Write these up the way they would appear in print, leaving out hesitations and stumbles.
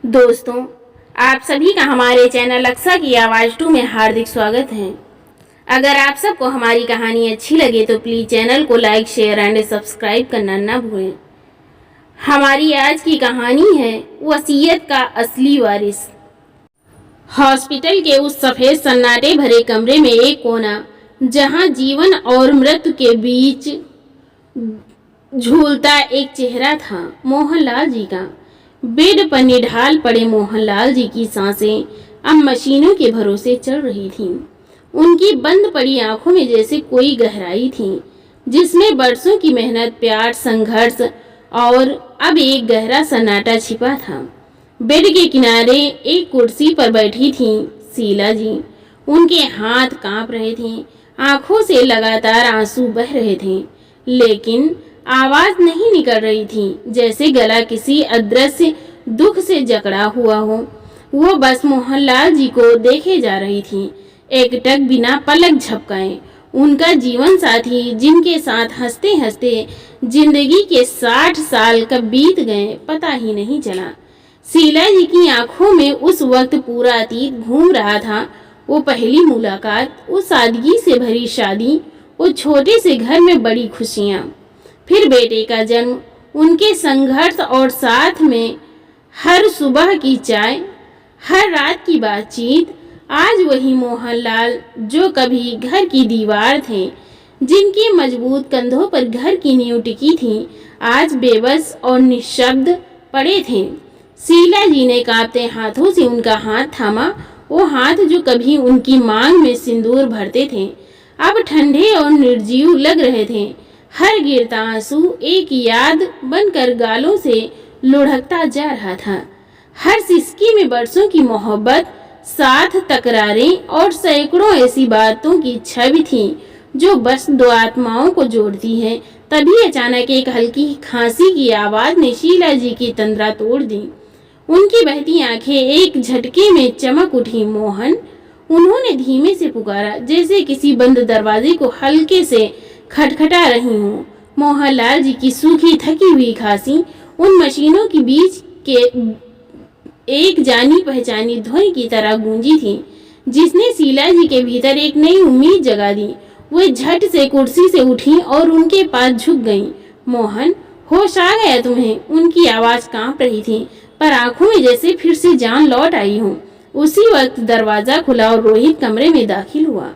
दोस्तों, आप सभी का हमारे चैनल अक्सा की आवाज़ 2 में हार्दिक स्वागत है। अगर आप सबको हमारी कहानी अच्छी लगे तो प्लीज़ चैनल को लाइक, शेयर एंड सब्सक्राइब करना ना भूलें। हमारी आज की कहानी है वसीयत का असली वारिस। हॉस्पिटल के उस सफ़ेद सन्नाटे भरे कमरे में एक कोना, जहां जीवन और मृत्यु के बीच झूलता एक चेहरा था, मोहनलाल जी का। बेड पर निढाल पड़े मोहनलाल जी की सांसें अब मशीनों के भरोसे चल रही थीं। उनकी बंद पड़ी आंखों में जैसे कोई गहराई थी, जिसमें बरसों की मेहनत, प्यार, संघर्ष और अब एक गहरा सन्नाटा छिपा था। बेड के किनारे एक कुर्सी पर बैठी थी शीला जी। उनके हाथ कांप रहे थे, आंखों से लगातार आंसू बह रहे थे, लेकिन आवाज नहीं निकल रही थी, जैसे गला किसी अदृश्य दुख से जकड़ा हुआ हो। वो बस मोहनलाल जी को देखे जा रही थी, एकटक बिना पलक झपकाए। उनका जीवन साथी, जिनके साथ हंसते हंसते जिंदगी के 60 साल कब बीत गए पता ही नहीं चला। शीला जी की आंखों में उस वक्त पूरा अतीत घूम रहा था। वो पहली मुलाकात, वो सादगी से भरी शादी, वो छोटे से घर में बड़ी खुशियां, फिर बेटे का जन्म, उनके संघर्ष और साथ में हर सुबह की चाय, हर रात की बातचीत। आज वही मोहनलाल जो कभी घर की दीवार थे, जिनके मजबूत कंधों पर घर की नींव टिकी थी, आज बेबस और निशब्द पड़े थे। शीला जी ने कांपते हाथों से उनका हाथ थामा। वो हाथ जो कभी उनकी मांग में सिंदूर भरते थे, अब ठंडे और निर्जीव लग रहे थे। हर गिरता आंसू एक याद बनकर गालों से लुढ़कता जा रहा था। हर सिसकी में बरसों की मोहब्बत, साथ तकरारें और सैकड़ों ऐसी बातों की छवि थी जो बस दो आत्माओं को जोड़ती है। तभी अचानक एक हल्की खांसी की आवाज ने शीला जी की तंद्रा तोड़ दी। उनकी बहती आंखें एक झटके में चमक उठी। मोहन, उन्होंने धीमे से पुकारा, जैसे किसी बंद दरवाजे को हल्के से खटखटा रही हूँ। मोहनलाल जी की सूखी थकी हुई खांसी उन मशीनों के बीच के एक जानी पहचानी ध्वनि की तरह गूंजी थी, जिसने शीला जी के भीतर एक नई उम्मीद जगा दी। वो झट से कुर्सी से उठी और उनके पास झुक गईं। मोहन, होश आ गया तुम्हें? उनकी आवाज कांप रही थी, पर आंखों में जैसे फिर से जान लौट आई हो। उसी वक्त दरवाजा खुला और रोहित कमरे में दाखिल हुआ,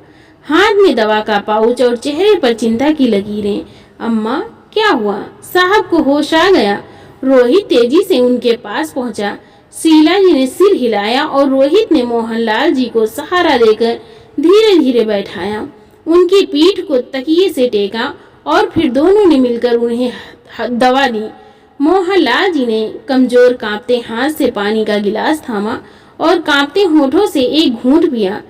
हाथ में दवा का पाउच और चेहरे पर चिंता की लकीरें। अम्मा, क्या हुआ? साहब को होश आ गया? रोहित तेजी से उनके पास पहुंचा। शीला जी ने सिर हिलाया और रोहित ने मोहनलाल जी को सहारा देकर धीरे धीरे बैठाया, उनकी पीठ को तकिए से टेका और फिर दोनों ने मिलकर उन्हें दवा दी। मोहनलाल जी ने कमजोर कांपते हाथ से पानी का गिलास थामा और कांपते होठों से एक घूंट पिया।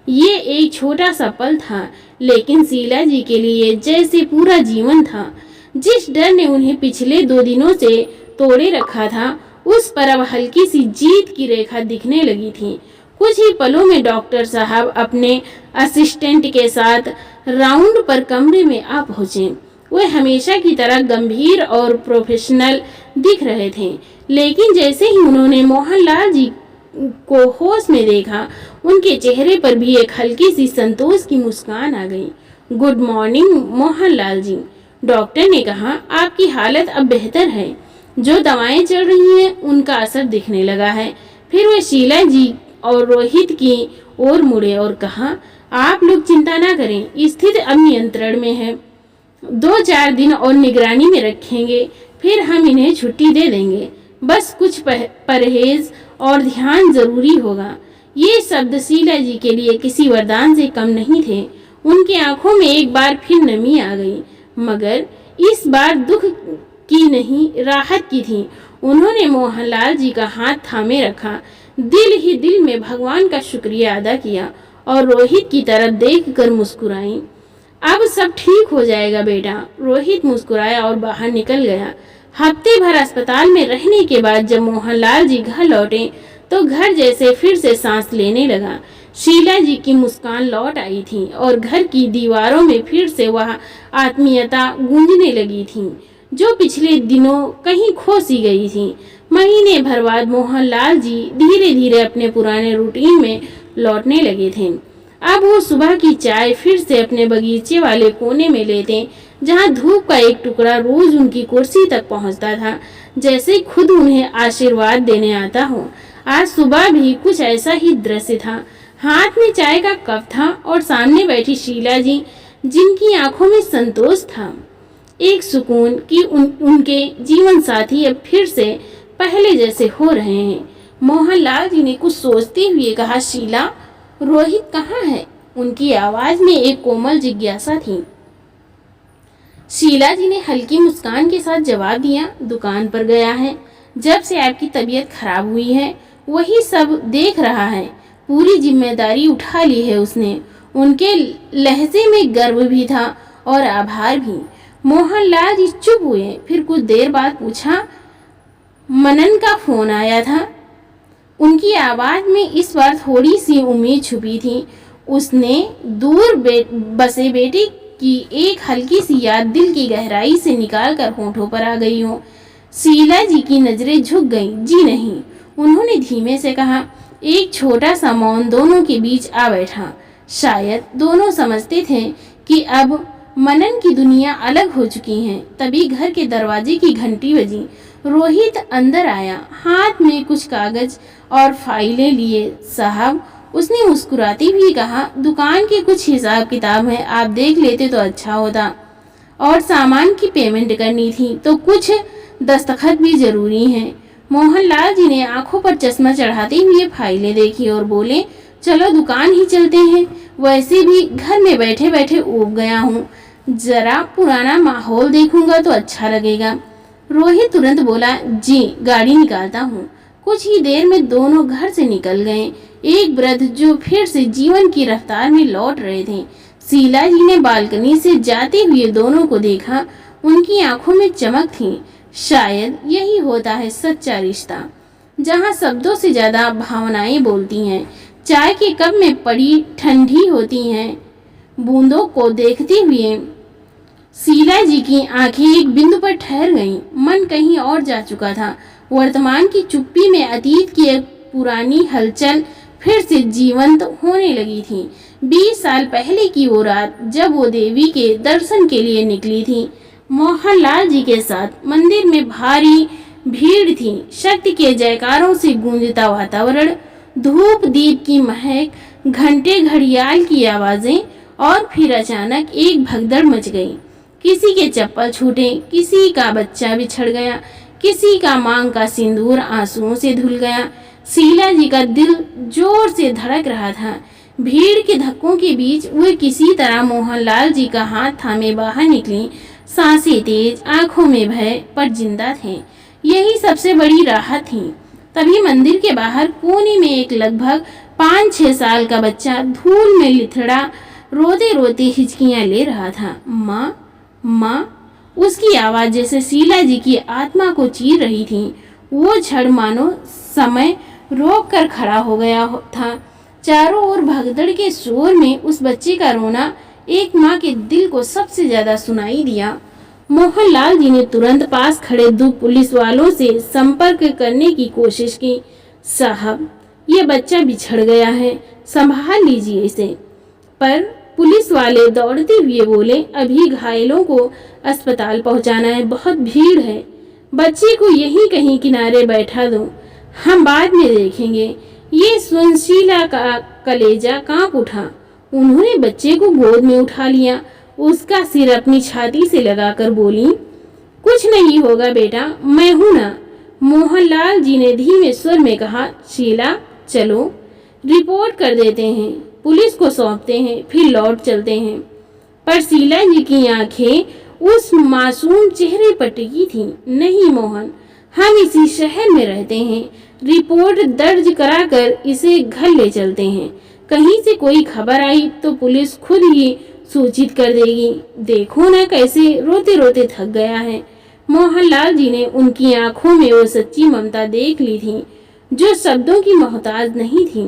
ये एक छोटा सा पल था, लेकिन शीला जी के लिए जैसे पूरा जीवन था। जिस डर ने उन्हें पिछले 2 दिनों से तोड़े रखा था, उस पर अब हल्की सी जीत की रेखा दिखने लगी थी। कुछ ही पलों में डॉक्टर साहब अपने असिस्टेंट के साथ राउंड पर कमरे में आ पहुंचे। वे हमेशा की तरह गंभीर और प्रोफेशनल दिख रहे थे, लेकिन जैसे ही उन्होंने मोहनलाल जी को होश में देखा, उनके चेहरे पर भी एक हल्की सी संतोष की मुस्कान आ गई। Good morning Mohanlal ji, doctor ने कहा। आपकी हालत अब बेहतर है। जो दवाएं चल रही हैं उनका असर दिखने लगा है। फिर वे शीला जी और रोहित की ओर मुड़े और कहा, आप लोग चिंता ना करें, स्थिति अब नियंत्रण में है। 2-4 दिन और निगरानी में रखेंगे, फिर हम इन्हें छुट्टी दे देंगे। बस कुछ परहेज और ध्यान जरूरी होगा। ये शब्द शीला जी के लिए किसी वरदान से कम नहीं थे। उनकी आंखों में एक बार फिर नमी आ गई, मगर इस बार दुख की नहीं, राहत की थी। उन्होंने मोहनलाल जी का हाथ थामे रखा, दिल ही दिल में भगवान का शुक्रिया अदा किया और रोहित की तरफ देखकर मुस्कुराई। अब सब ठीक हो जाएगा बेटा। रोहित मुस्कुराया और बाहर निकल गया। हफ्ते भर अस्पताल में रहने के बाद जब मोहनलाल जी घर लौटे तो घर जैसे फिर से सांस लेने लगा। शीला जी की मुस्कान लौट आई थी और घर की दीवारों में फिर से वह आत्मीयता गूंजने लगी थी जो पिछले दिनों कहीं खो सी गई थी। महीने भर बाद मोहनलाल जी धीरे धीरे अपने पुराने रूटीन में लौटने लगे थे। अब वो सुबह की चाय फिर से अपने बगीचे वाले कोने में लेते, जहाँ धूप का एक टुकड़ा रोज उनकी कुर्सी तक पहुँचता था, जैसे खुद उन्हें आशीर्वाद देने आता हो। आज सुबह भी कुछ ऐसा ही दृश्य था। हाथ में चाय का कप था और सामने बैठी शीला जी, जिनकी आंखों में संतोष था, एक सुकून कि उनके जीवन साथी अब फिर से पहले जैसे हो रहे हैं। मोहनलाल जी ने कुछ सोचते हुए कहा, शीला, रोहित कहाँ है? उनकी आवाज में एक कोमल जिज्ञासा थी। शीला जी ने हल्की मुस्कान के साथ जवाब दिया, दुकान पर गया है। जब से आपकी तबीयत खराब हुई है वही सब देख रहा है। पूरी जिम्मेदारी उठा ली है उसने। उनके लहजे में गर्व भी था और आभार भी। मोहनलाल जी चुप हुए, फिर कुछ देर बाद पूछा, मनन का फोन आया था? उनकी आवाज में इस बार थोड़ी सी उम्मीद छुपी थी। उसने दूर बसे बेटे की एक हल्की सी याद दिल की गहराई से निकाल कर होठों पर आ गई हो। शीला जी की नजरें झुक गईं। जी नहीं, उन्होंने धीमे से कहा। एक छोटा सा मौन दोनों के बीच आ बैठा। शायद दोनों समझते थे कि अब मनन की दुनिया अलग हो चुकी है। तभी घर के दरवाजे की घंटी बजी। रोहित अंदर आया, हाथ में कुछ कागज और फाइलें लिए। साहब, उसने मुस्कुराते हुए कहा, दुकान के कुछ हिसाब किताब है, आप देख लेते तो अच्छा होता। और सामान की पेमेंट करनी थी तो कुछ दस्तखत भी जरूरी हैं। मोहनलाल जी ने आंखों पर चश्मा चढ़ाते हुए फाइलें देखी और बोले, चलो दुकान ही चलते हैं। वैसे भी घर में बैठे बैठे ऊब गया हूँ, जरा पुराना माहौल देखूंगा तो अच्छा लगेगा। रोहित तुरंत बोला, जी, गाड़ी निकालता हूँ। कुछ ही देर में दोनों घर से निकल गए। एक वृद्ध जो फिर से जीवन की रफ्तार में लौट रहे थे। शीला जी ने बालकनी से जाते हुए दोनों को देखा। उनकी आंखों में चमक थी। शायद यही होता है सच्चा रिश्ता, जहाँ शब्दों से ज्यादा भावनाएं बोलती हैं। चाय के कप में पड़ी ठंडी होती हैं बूंदों को देखते हुए शीला जी की आंखें एक बिंदु पर ठहर गईं। मन कहीं और जा चुका था। वर्तमान की चुप्पी में अतीत की एक पुरानी हलचल फिर से जीवंत होने लगी थी। 20 साल पहले की वो रात, जब वो देवी के दर्शन के लिए निकली थी। मोहनलाल जी के साथ मंदिर में भारी भीड़ थी। शक्ति के जयकारों से गूंजता वातावरण, धूप दीप की महक, घंटे घड़ियाल की आवाजें, और फिर अचानक एक भगदड़ मच गई। किसी के चप्पल छूटे, किसी का बच्चा बिछड़ गया, किसी का मांग का सिंदूर आंसुओं से धुल गया। शीला जी का दिल जोर से धड़क रहा था। भीड़ के धक्कों के बीच वे किसी तरह मोहनलाल जी का हाथ थामे बाहर निकली। सांसें तेज, आंखों में भय, पर जिंदा थे। यही सबसे बड़ी राहत थी। तभी मंदिर के बाहर कोने में एक लगभग 5-6 साल का बच्चा धूल में लिथड़ा रोते रोते हिचकियां ले रहा था। माँ, माँ, उसकी आवाज जैसे शीला जी की आत्मा को चीर रही थी। वो क्षण मानो समय रोक कर खड़ा हो गया था। चारों ओर भगदड़ के शोर में उस बच्चे का रोना एक माँ के दिल को सबसे ज्यादा सुनाई दिया। मोहनलाल जी ने तुरंत पास खड़े 2 पुलिस वालों से संपर्क करने की कोशिश की। साहब, ये बच्चा बिछड़ गया है, संभाल लीजिए इसे। पर पुलिस वाले दौड़ते हुए बोले, अभी घायलों को अस्पताल पहुंचाना है, बहुत भीड़ है। बच्चे को यहीं कहीं किनारे बैठा दो, हम बाद में देखेंगे। ये सुन शीला का कलेजा कांप उठा। उन्होंने बच्चे को गोद में उठा लिया, उसका सिर अपनी छाती से लगाकर बोली, कुछ नहीं होगा बेटा, मैं हूं ना। मोहनलाल जी ने धीमे स्वर में कहा, शीला, चलो रिपोर्ट कर देते हैं, पुलिस को सौंपते हैं, फिर लौट चलते हैं। पर शीला जी की आंखें उस मासूम चेहरे पर टिकी थी। नहीं मोहन, हम इसी शहर में रहते हैं, रिपोर्ट दर्ज कराकर इसे घर ले चलते हैं। कहीं से कोई खबर आई तो पुलिस खुद ही सूचित कर देगी। देखो ना कैसे रोते रोते थक गया है। मोहनलाल जी ने उनकी आंखों में वो सच्ची ममता देख ली थी जो शब्दों की मोहताज नहीं थी।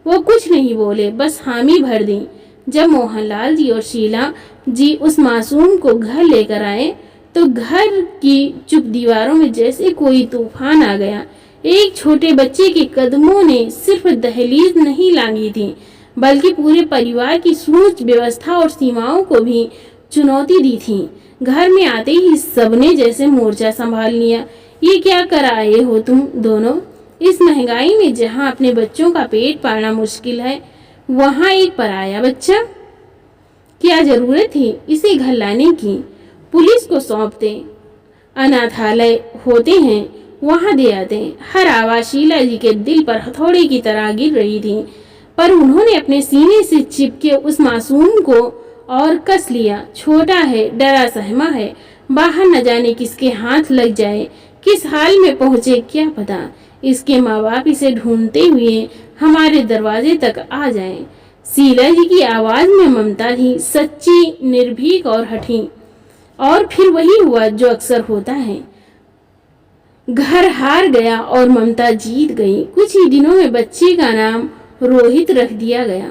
वो कुछ नहीं बोले, बस हामी भर दी। जब मोहनलाल जी और शीला जी उस मासूम को घर लेकर आए तो घर की चुप दीवारों में जैसे कोई तूफान आ गया। एक छोटे बच्चे के कदमों ने सिर्फ दहलीज नहीं लांघी थी, बल्कि पूरे परिवार की सोच, व्यवस्था और सीमाओं को भी चुनौती दी थी। घर में आते ही सबने जैसे मोर्चा संभाल लिया। ये क्या कर आए हो तुम दोनों? इस महंगाई में जहाँ अपने बच्चों का पेट पालना मुश्किल है, वहाँ एक पराया बच्चा? क्या जरूरत थी इसे घर लाने की? पुलिस को सौंपते, अनाथालय होते हैं वहां दे आते। हर आवाज शीला जी के दिल पर हथौड़े की तरह गिर रही थी, पर उन्होंने अपने सीने से चिपके उस मासूम को और कस लिया। छोटा है, डरा सहमा है, बाहर न जाने किसके हाथ लग जाए, किस हाल में पहुंचे क्या पता। इसके माँ बाप इसे ढूंढते हुए हमारे दरवाजे तक आ जाएं। शीला जी की आवाज में ममता थी, सच्ची, निर्भीक और हठी। और फिर वही हुआ जो अक्सर होता है, घर हार गया और ममता जीत गई। कुछ ही दिनों में बच्चे का नाम रोहित रख दिया गया।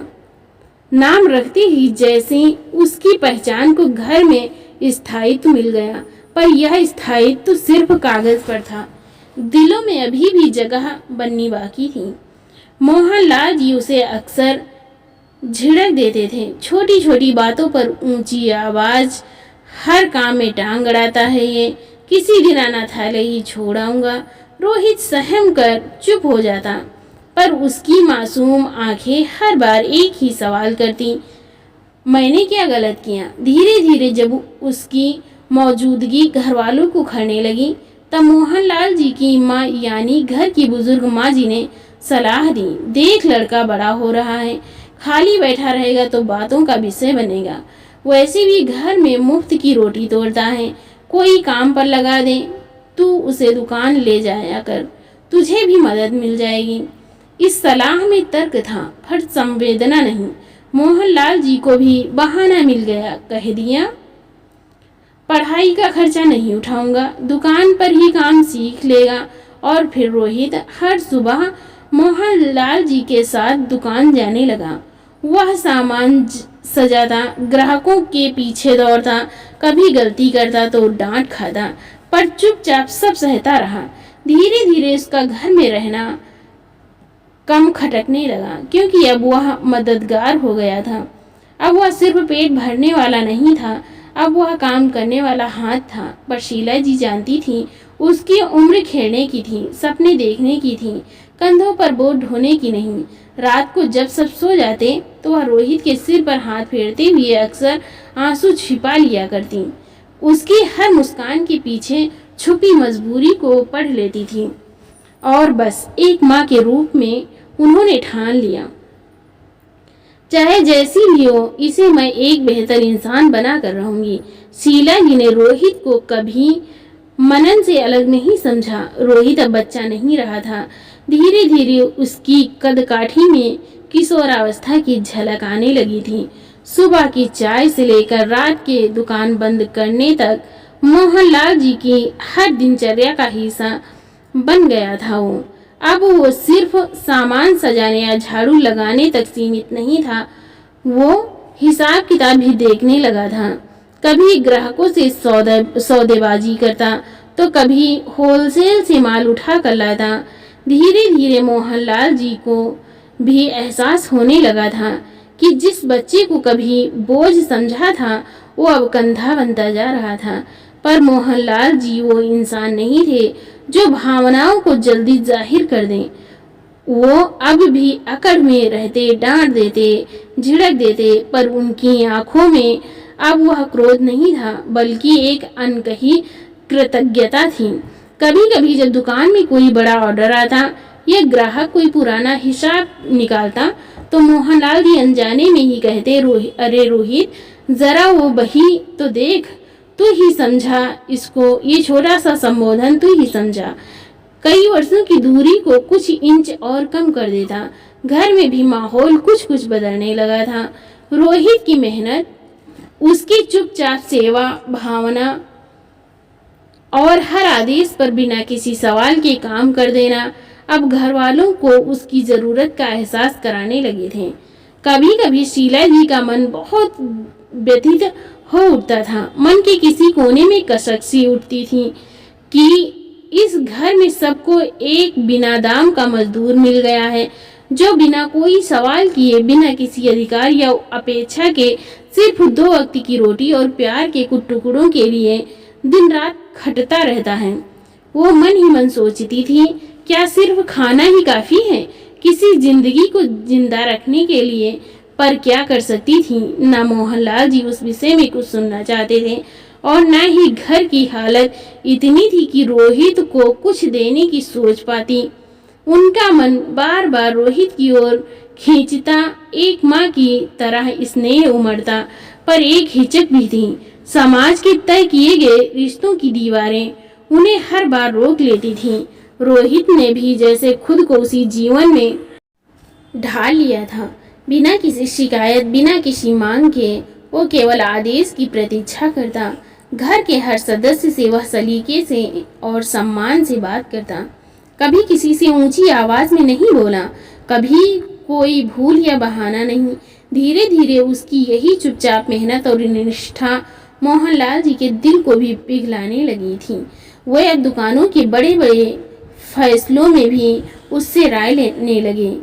नाम रखते ही जैसे उसकी पहचान को घर में स्थायित्व मिल गया, पर यह स्थायित्व सिर्फ कागज पर था, दिलों में अभी भी जगह बननी बाकी थी। मोहनलाल जी उसे अक्सर झिड़क देते थे, छोटी छोटी बातों पर ऊंची आवाज, हर काम में टांग अड़ाता है ये, किसी दिन अनाथालय ही छोड़ आऊंगा। रोहित सहम कर चुप हो जाता, पर उसकी मासूम आंखें हर बार एक ही सवाल करती, मैंने क्या गलत किया? धीरे धीरे जब उसकी मौजूदगी घर वालों को खलने लगी, तब मोहनलाल जी की माँ यानी घर की बुजुर्ग माँ जी ने सलाह दी, देख लड़का बड़ा हो रहा है, खाली बैठा रहेगा तो बातों का विषय बनेगा। वैसे भी घर में मुफ्त की रोटी तोड़ता है, कोई काम पर लगा दे, तू उसे दुकान ले जाया कर, तुझे भी मदद मिल जाएगी। इस सलाह में तर्क था, पर संवेदना नहीं। मोहनलाल जी को भी बहाना मिल गया, कह दिया, पढ़ाई का खर्चा नहीं उठाऊंगा, दुकान पर ही काम सीख लेगा। और फिर रोहित हर सुबह मोहनलाल जी के साथ दुकान जाने लगा। वह सामान सजाता, ग्राहकों के पीछे दौड़ता, कभी गलती करता तो डांट खाता, पर चुपचाप सब सहता रहा। धीरे धीरे उसका घर में रहना कम खटकने लगा, क्योंकि अब वह मददगार हो गया था। अब वह सिर्फ पेट भरने वाला नहीं था, अब वह काम करने वाला हाथ था। पर शीला जी जानती थी, उसकी उम्र खेलने की थी, सपने देखने की थी, कंधों पर बोझ ढोने की नहीं। रात को जब सब सो जाते तो वह रोहित के सिर पर हाथ फेरते हुए अक्सर आंसू छिपा लिया करती। उसकी हर मुस्कान के पीछे छुपी मजबूरी को पढ़ लेती थी, और बस एक माँ के रूप में उन्होंने ठान लिया, चाहे जैसी भी हो, इसे मैं एक बेहतर इंसान बना कर रहूंगी। शीला जी ने रोहित को कभी मनन से अलग नहीं समझा। रोहित अब बच्चा नहीं रहा था। धीरे धीरे उसकी कदकाठी में किशोरावस्था की झलक आने लगी थी। सुबह की चाय से लेकर रात के दुकान बंद करने तक मोहनलाल जी की हर दिनचर्या का हिस्सा बन गया था वो। अब वो सिर्फ सामान सजाने या झाड़ू लगाने तक सीमित नहीं था, वो हिसाब किताब भी देखने लगा था। कभी ग्राहकों से सौदेबाजी करता, तो कभी होलसेल से माल उठा कर लाता। धीरे धीरे मोहनलाल जी को भी एहसास होने लगा था कि जिस बच्चे को कभी बोझ समझा था, वो अब कंधा बनता जा रहा था। पर मोहनलाल जी वो इंसान नहीं थे जो भावनाओं को जल्दी जाहिर कर दें। वो अब भी अकड़ में रहते, डांट देते, झिड़क देते, पर उनकी आंखों में अब वह क्रोध नहीं था, बल्कि एक अनकही कृतज्ञता थी। कभी कभी जब दुकान में कोई बड़ा ऑर्डर आता या ग्राहक कोई पुराना हिसाब निकालता, तो मोहनलाल जी अनजाने में ही कहते, अरे रोहित, जरा वो बही तो देख, तू ही समझा इसको, ये छोटा सा संबोधन तू ही समझा, कई वर्षों की दूरी को कुछ इंच और कम कर देता। घर में भी माहौल कुछ कुछ बदलने लगा था। रोहित की मेहनत, उसकी चुपचाप सेवा भावना और हर आदेश पर बिना किसी सवाल के काम कर देना अब घर वालों को उसकी जरूरत का एहसास कराने लगे थे। कभी कभी शीला जी का मन बहुत व्यथित हो उठता था। मन के किसी कोने में कसक सी उठती थी कि इस घर में सबको एक बिना दाम का मजदूर मिल गया है, जो बिना कोई सवाल किए, बिना किसी अधिकार या अपेक्षा के सिर्फ 2 वक्त की रोटी और प्यार के कुछ टुकड़ों के लिए दिन रात खटता रहता है। वो मन ही मन सोचती थी, क्या सिर्फ खाना ही काफी है किसी जिंदगी को जिंदा रखने के लिए? पर क्या कर सकती थी? ना मोहनलाल जी उस विषय में कुछ सुनना चाहते थे और न ही घर की हालत इतनी थी कि रोहित को कुछ देने की सोच पाती। उनका मन बार बार रोहित की ओर खींचता, एक माँ की तरह स्नेह उमड़ता, पर एक हिचक भी थी। समाज के तय किए गए रिश्तों की दीवारें उन्हें हर बार रोक लेती थीं। रोहित ने भी जैसे खुद को उसी जीवन में ढाल लिया था। बिना किसी शिकायत, बिना किसी मांग के वो केवल आदेश की प्रतीक्षा करता। घर के हर सदस्य से वह सलीके से और सम्मान से बात करता। कभी किसी से ऊंची आवाज में नहीं बोला, कभी कोई भूल या बहाना नहीं। धीरे धीरे उसकी यही चुपचाप मेहनत और निष्ठा मोहनलाल जी के दिल को भी पिघलाने लगी थी। वे अब दुकानों के बड़े बड़े फैसलों में भी उससे राय लेने लगे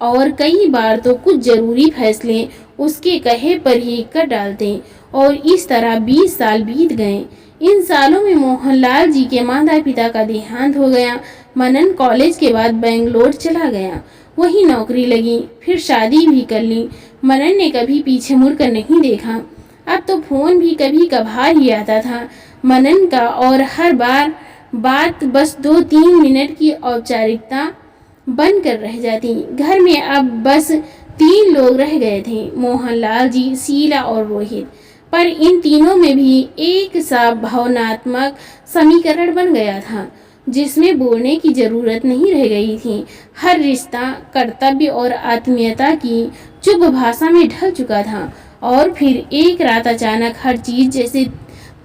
और कई बार तो कुछ जरूरी फैसले उसके कहे पर ही कर डालते। और इस तरह 20 साल बीत गए। इन सालों में मोहनलाल जी के माता पिता का देहांत हो गया। मनन कॉलेज के बाद बेंगलोर चला गया, वहीं नौकरी लगी, फिर शादी भी कर ली। मनन ने कभी पीछे मुड़कर नहीं देखा। अब तो फोन भी कभी कभार ही आता था मनन का, और हर बार बात बस 2-3 मिनट की औपचारिकता बनकर रह जाती। घर में अब बस 3 लोग रह गए थे, मोहनलाल जी, शीला और रोहित। पर इन तीनों में भी एक सा भावनात्मक समीकरण बन गया था, जिसमें बोलने की जरूरत नहीं रह गई थी। हर रिश्ता कर्तव्य और आत्मीयता की चुप भाषा में ढल चुका था। और फिर एक रात अचानक हर चीज जैसे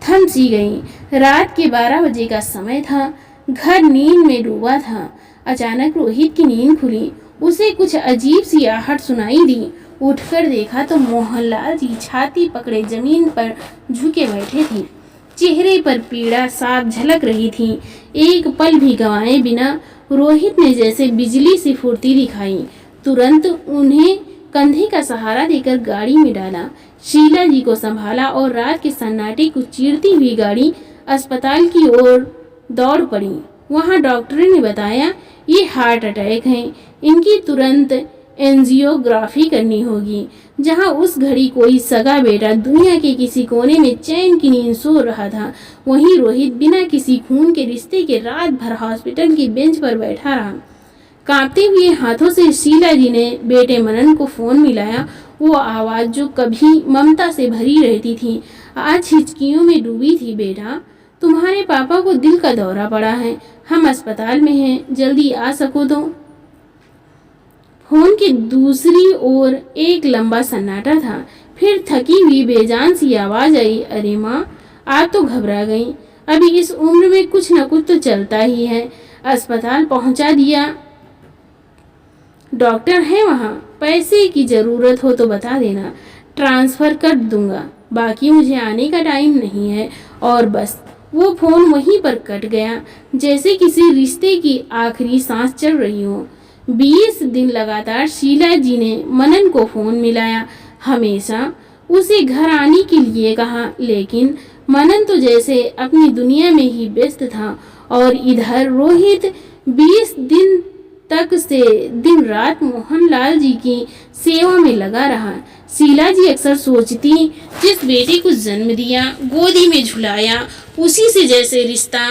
थम सी गई। रात के 12 बजे का समय था। घर नींद में डूबा था। अचानक रोहित की नींद खुली। उसे कुछ अजीब सी आहट सुनाई दी। उठकर देखा तो मोहनलाल जी छाती पकड़े जमीन पर झुके बैठे थे। चेहरे पर पीड़ा साफ झलक रही थी। एक पल भी गंवाए बिना रोहित ने जैसे बिजली सी फुर्ती दिखाई। तुरंत उन्हें कंधे का सहारा देकर गाड़ी में डाला, शीला जी को संभाला और रात के सन्नाटे को चीरती हुई गाड़ी अस्पताल की ओर दौड़ पड़ी। वहां डॉक्टर ने बताया, ये हार्ट अटैक है, इनकी तुरंत एंजियोग्राफी करनी होगी। जहां उस घड़ी कोई सगा बेटा दुनिया के किसी कोने में चैन की नींद सो रहा था, वहीं रोहित बिना किसी खून के रिश्ते के रात भर हॉस्पिटल की बेंच पर बैठा रहा। कांपते हुए हाथों से शीला जी ने बेटे मनन को फोन मिलाया। वो आवाज जो कभी ममता से भरी रहती थी, आज हिचकियों में डूबी थी। बेटा, तुम्हारे पापा को दिल का दौरा पड़ा है, हम अस्पताल में हैं, जल्दी आ सको तो। फोन की दूसरी ओर एक लंबा सन्नाटा था। फिर थकी हुई बेजान सी आवाज आई, अरे माँ, आप तो घबरा गई। अभी इस उम्र में कुछ न कुछ तो चलता ही है। अस्पताल पहुंचा दिया, डॉक्टर है वहाँ। पैसे की जरूरत हो तो बता देना, ट्रांसफर कर दूंगा। बाकी मुझे आने का टाइम नहीं है। और बस वो फोन वहीं पर कट गया, जैसे किसी रिश्ते की आखिरी सांस चल रही हो। 20 दिन लगातार शीला जी ने मनन को फोन मिलाया, हमेशा उसे घर आने के लिए कहा, लेकिन मनन तो जैसे अपनी दुनिया में ही व्यस्त था। और इधर रोहित 20 दिन तक से दिन रात मोहनलाल जी की सेवा में लगा रहा। शीला जी अक्सर सोचती, जिस बेटे को जन्म दिया, गोदी में झुलाया, उसी से जैसे रिश्ता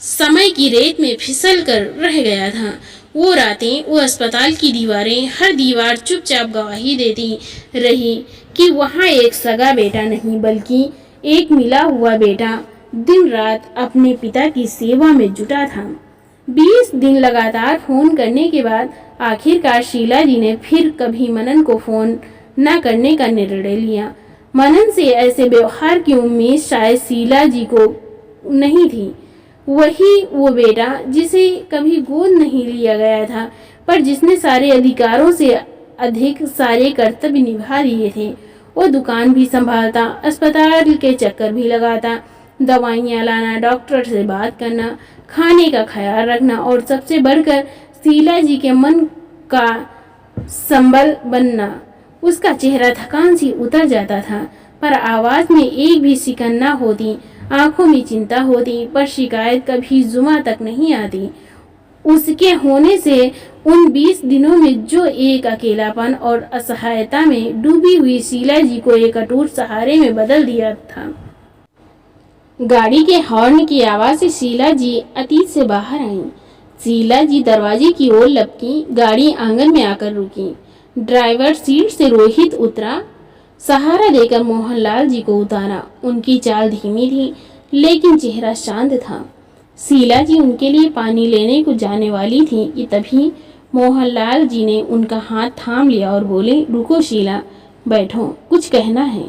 समय की रेत में फिसल कर रह गया था। वो रातें, वो अस्पताल की दीवारें, हर दीवार चुपचाप गवाही देती रही कि वहाँ एक सगा बेटा नहीं, बल्कि एक मिला हुआ बेटा दिन रात अपने पिता की सेवा में जुटा था। 20 दिन लगातार फोन करने के बाद आखिरकार शीला जी ने फिर कभी मनन को फोन न करने का निर्णय लिया। मनन से ऐसे व्यवहार की उम्मीद शायद शीला जी को नहीं थी। वही वो बेटा जिसे कभी गोद नहीं लिया गया था, पर जिसने सारे अधिकारों से अधिक सारे कर्तव्य निभा दिए थे। वो दुकान भी संभालता, अस्पताल के चक्कर भी लगाता, दवाइयाँ लाना, डॉक्टर से बात करना, खाने का ख्याल रखना और सबसे बढ़कर शीला जी के मन का संबल बनना। उसका चेहरा थकान सी उतर जाता था, पर आवाज में एक भी सिकन न होती, आंखों में चिंता होती, पर शिकायत कभी जुमा तक नहीं आती। उसके होने से उन 20 दिनों में जो एक अकेलापन और असहायता में डूबी हुई शीला जी को एक अटूट सहारे में बदल दिया था। गाड़ी के हॉर्न की आवाज से शीला जी अतीत से बाहर आई। शीला जी दरवाजे की ओर लपकी, गाड़ी आंगन में आकर रुकी। ड्राइवर सीट से रोहित उतरा, सहारा देकर मोहनलाल जी को उतारा। उनकी चाल धीमी थी, लेकिन चेहरा शांत था। शीला जी उनके लिए पानी लेने को जाने वाली थी कि तभी मोहनलाल जी ने उनका हाथ थाम लिया और बोले, रुको शीला, बैठो, कुछ कहना है।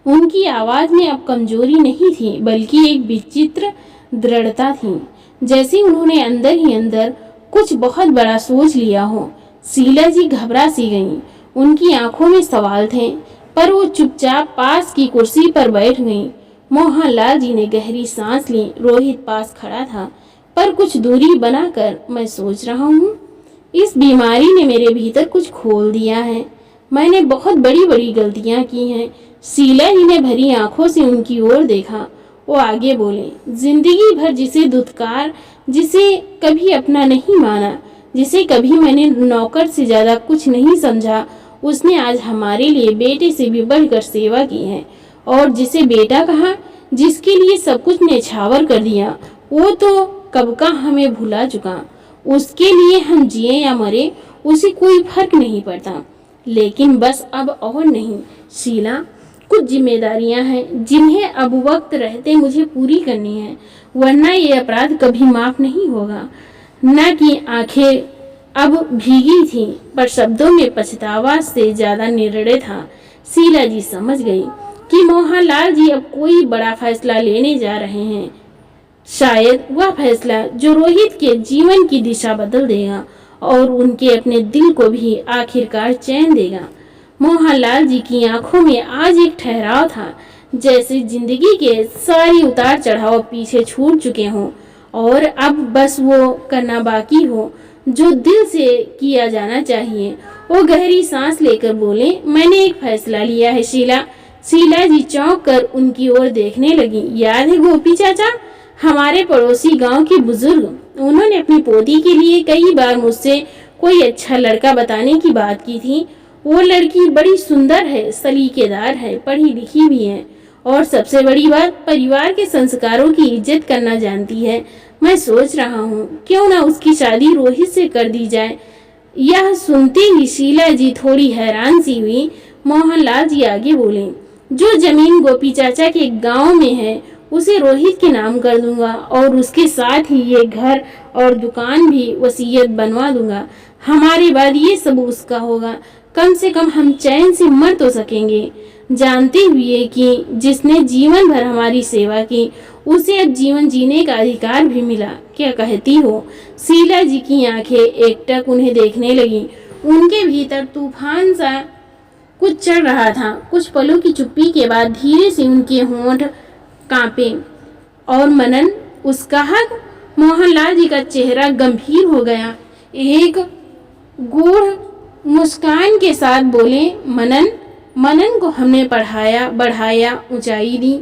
उनकी आवाज में अब कमजोरी नहीं थी, बल्कि एक विचित्र दृढ़ता थी, जैसे उन्होंने अंदर ही अंदर कुछ बहुत बड़ा सोच लिया हो। शीला जी घबरा सी गईं। उनकी आंखों में सवाल थे, पर वो चुपचाप पास की कुर्सी पर बैठ गईं। मोहनलाल जी ने गहरी सांस ली। रोहित पास खड़ा था, पर कुछ दूरी बनाकर, मैं सोच रहा हूँ, इस बीमारी ने मेरे भीतर कुछ खोल दिया है। मैंने बहुत बड़ी बड़ी गलतियां की हैं। शीला जी ने भरी आंखों से उनकी ओर देखा। वो आगे बोले, जिंदगी भर जिसे दुत्कार, जिसे कभी अपना नहीं माना, जिसे कभी मैंने नौकर से ज्यादा कुछ नहीं समझा, उसने आज हमारे लिए बेटे से भी बढ़कर सेवा की है। और जिसे बेटा कहा, जिसके लिए सब कुछ न्यौछावर कर दिया, वो तो कब का हमें भुला चुका। उसके लिए हम जिए या मरे, उसे कोई फर्क नहीं पड़ता। लेकिन बस अब और नहीं शीला, कुछ जिम्मेदारियां हैं जिन्हें अब वक्त रहते मुझे पूरी करनी है, वरना ये अपराध कभी माफ नहीं होगा। न कि आंखें अब भीगी थी, पर शब्दों में पछतावा से ज्यादा निर्णय था। शीला जी समझ गई कि मोहनलाल जी अब कोई बड़ा फैसला लेने जा रहे हैं, शायद वह फैसला जो रोहित के जीवन की दिशा बदल देगा और उनके अपने दिल को भी आखिरकार चैन देगा। मोहनलाल जी की आंखों में आज एक ठहराव था, जैसे जिंदगी के सारी उतार चढ़ाव पीछे छूट चुके हों और अब बस वो करना बाकी हो जो दिल से किया जाना चाहिए। वो गहरी सांस लेकर बोले, मैंने एक फैसला लिया है शीला। शीला जी चौंक कर उनकी ओर देखने लगी। याद है गोपी चाचा, हमारे पड़ोसी गांव के बुजुर्ग, उन्होंने अपनी पोती के लिए कई बार मुझसे कोई अच्छा लड़का बताने की बात की थी। वो लड़की बड़ी सुंदर है, सलीकेदार है, पढ़ी लिखी भी है और सबसे बड़ी बात, परिवार के संस्कारों की इज्जत करना जानती है। मैं सोच रहा हूँ क्यों ना उसकी शादी रोहित से कर दी जाए। यह सुनते ही शीला जी थोड़ी हैरान सी हुई। मोहनलाल जी आगे बोले, जो जमीन गोपी चाचा के गांव में है उसे रोहित के नाम कर दूंगा और उसके साथ ही ये घर और दुकान भी वसीयत बनवा दूंगा। हमारे बाद ये सब उसका होगा। कम से कम हम चैन से मर तो सकेंगे, जानते हुए कि जिसने जीवन भर हमारी सेवा की उसे अब जीवन जीने का अधिकार भी मिला। क्या कहती हो? शीला जी की आंखें एकटक उन्हें देखने लगी। उनके भीतर तूफान सा कुछ चल रहा था। कुछ पलों की चुप्पी के बाद धीरे से उनके होंठ कांपे और मनन, उसका हक। मोहनलाल जी का चेहरा गंभीर हो गया। एक गूढ़ मुस्कान के साथ बोले, मनन को हमने पढ़ाया, बढ़ाया, ऊंचाई दी।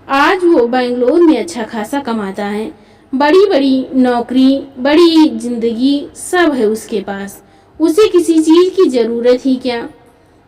आज वो बेंगलोर में अच्छा खासा कमाता है। बड़ी बड़ी नौकरी, बड़ी जिंदगी, सब है उसके पास। उसे किसी चीज की जरूरत ही क्या।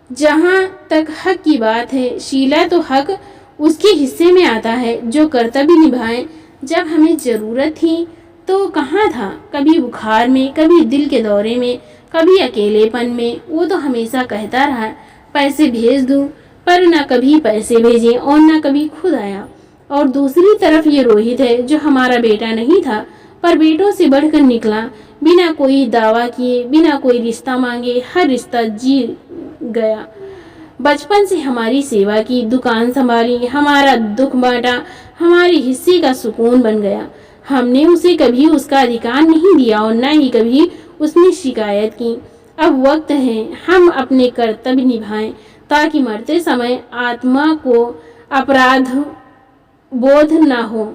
जहाँ तक हक की बात है शीला, तो हक उसके हिस्से में आता है जो कर्तव्य निभाए। जब हमें जरूरत थी तो कहाँ था? कभी बुखार में, कभी दिल के दौरे में, कभी अकेलेपन में। वो तो हमेशा कहता रहा, पैसे भेज दूं, पर न कभी पैसे भेजे और न कभी खुद आया। और दूसरी तरफ ये रोहित है जो हमारा बेटा नहीं था, पर बेटों से बढ़कर निकला। बिना कोई दावा किए, बिना कोई रिश्ता मांगे, हर रिश्ता जी गया। बचपन से हमारी सेवा की, दुकान संभाली, हमारा दुख बांटा, हमारे हिस्से का सुकून बन गया। हमने उसे कभी उसका अधिकार नहीं दिया और न ही कभी उसने शिकायत की। अब वक्त है हम अपने कर्तव्य निभाएं। ताकि मरते समय आत्मा को अपराध बोध न हो।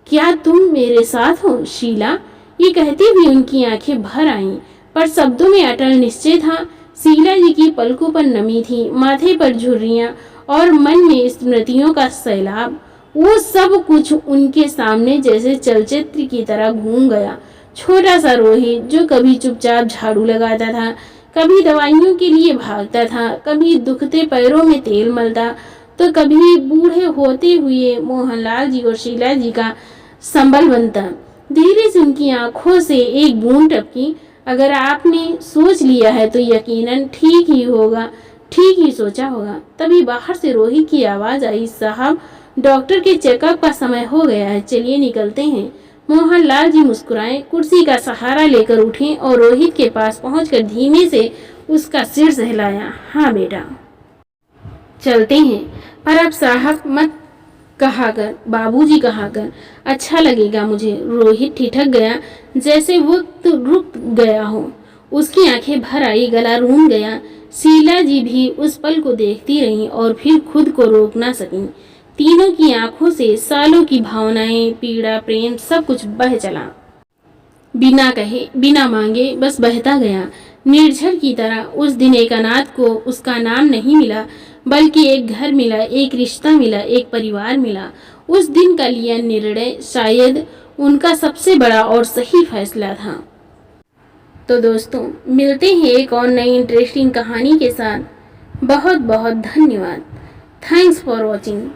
क्या तुम मेरे साथ हो शीला? ये कहती हुई उनकी आंखें भर आईं, पर शब्दों में अटल निश्चय था। शीला जी की पलकों पर नमी थी, माथे पर झुर्रियां और मन में स्मृतियों का सैलाब। वो सब कुछ उनके सामने जैसे चलचित्र की तरह घूम गया। छोटा सा रोहित जो कभी चुपचाप झाड़ू लगाता था, कभी दवाइयों के लिए भागता था, कभी दुखते पैरों में तेल मलता, तो कभी बूढ़े होते हुए मोहनलाल जी और शीला जी का संबल बनता। धीरे से उनकी आंखों से एक बूंद टपकी। अगर आपने सोच लिया है तो यकीनन ठीक ही होगा, ठीक ही सोचा होगा। तभी बाहर से रोहित की आवाज आई, साहब डॉक्टर के चेकअप का समय हो गया है, चलिए निकलते हैं। मोहनलाल जी मुस्कुराए, कुर्सी का सहारा लेकर उठे और रोहित के पास पहुंचकर धीमे से उसका सिर सहलाया। हाँ बेटा चलते हैं, पर अब साहब मत कहा कर, बाबूजी कहा कर, अच्छा लगेगा मुझे। रोहित ठिठक गया, जैसे वक्त रुक गया हो। उसकी आंखें भर आई, गला रूंध गया। शीला जी भी उस पल को देखती रहीं और फिर खुद को रोक ना सकीं। तीनों की आंखों से सालों की भावनाएं, पीड़ा, प्रेम सब कुछ बह चला। बिना कहे, बिना मांगे, बस बहता गया निर्झर की तरह। उस दिन एक अनाथ को उसका नाम नहीं मिला, बल्कि एक घर मिला, एक रिश्ता मिला, एक परिवार मिला। उस दिन का लिया निर्णय शायद उनका सबसे बड़ा और सही फैसला था। तो दोस्तों मिलते हैं एक और नई इंटरेस्टिंग कहानी के साथ। बहुत बहुत धन्यवाद। Thanks for watching.